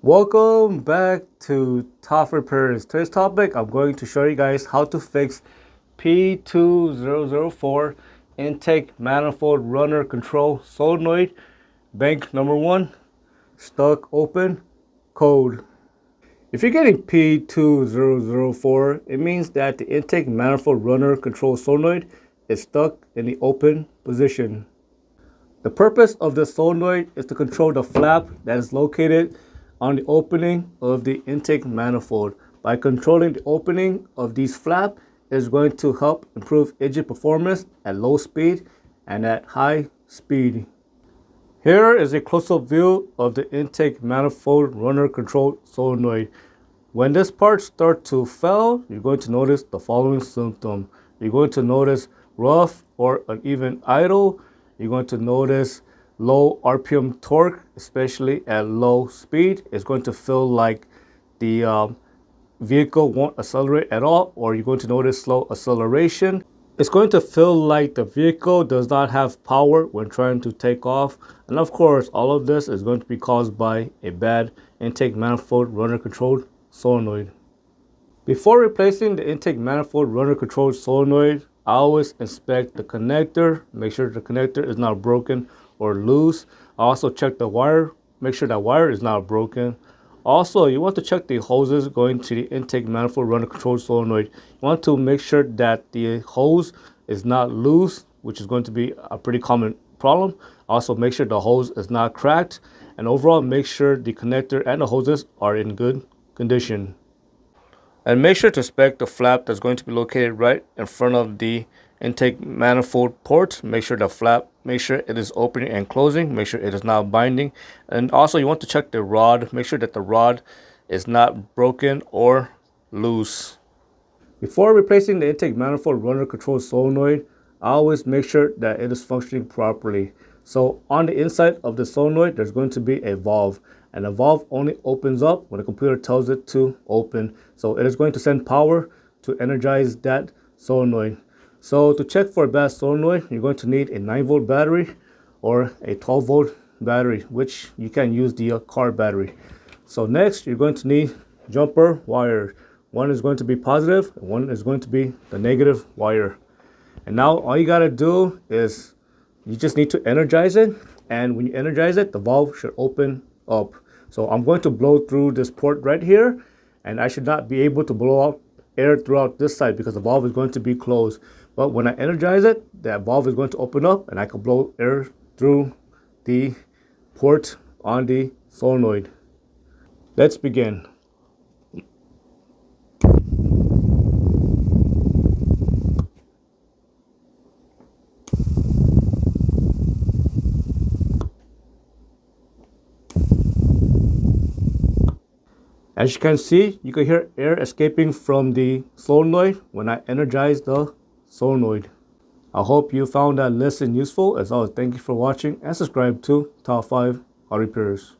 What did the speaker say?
Welcome back to Top Repairs. Today's topic, I'm going to show you guys how to fix P2004 Intake Manifold Runner Control Solenoid Bank number 1 Stuck Open Code. If you're getting P2004, it means that the intake manifold runner control solenoid is stuck in the open position. The purpose of the solenoid is to control the flap that is located on the opening of the intake manifold. By controlling the opening of these flaps, it is going to help improve engine performance at low speed and at high speed. Here is a close-up view of the intake manifold runner control solenoid. When this part starts to fail, you're going to notice the following symptom. You're going to notice rough or uneven idle. You're going to notice low RPM torque, especially at low speed. It's going to feel like the vehicle won't accelerate at all, or you're going to notice slow acceleration. It's going to feel like the vehicle does not have power when trying to take off. And of course, all of this is going to be caused by a bad intake manifold runner controlled solenoid. Before replacing the intake manifold runner controlled solenoid, I always inspect the connector, make sure the connector is not broken or loose. I also check the wire, make sure that wire is not broken. Also, you want to check the hoses going to the intake manifold runner control solenoid. You want to make sure that the hose is not loose, which is going to be a pretty common problem. Also, make sure the hose is not cracked, and overall make sure the connector and the hoses are in good condition. And make sure to inspect the flap that's going to be located right in front of the intake manifold port. Make sure the flap, make sure it is opening and closing, make sure it is not binding. And also you want to check the rod, make sure that the rod is not broken or loose. Before replacing the intake manifold runner control solenoid, I always make sure that it is functioning properly. So on the inside of the solenoid, there's going to be a valve, and the valve only opens up when the computer tells it to open. So it is going to send power to energize that solenoid. So to check for a bad solenoid, you're going to need a 9-volt battery or a 12-volt battery, which you can use the car battery. So next, you're going to need jumper wire. One is going to be positive, and one is going to be the negative wire. And now all you gotta do is you just need to energize it. And when you energize it, the valve should open up. So I'm going to blow through this port right here, and I should not be able to blow out air throughout this side because the valve is going to be closed. But when I energize it, that valve is going to open up and I can blow air through the port on the solenoid. Let's begin. As you can see, you can hear air escaping from the solenoid when I energize the solenoid. I hope you found that lesson useful. As always, thank you for watching and subscribe to Top 5 Auto Repairs.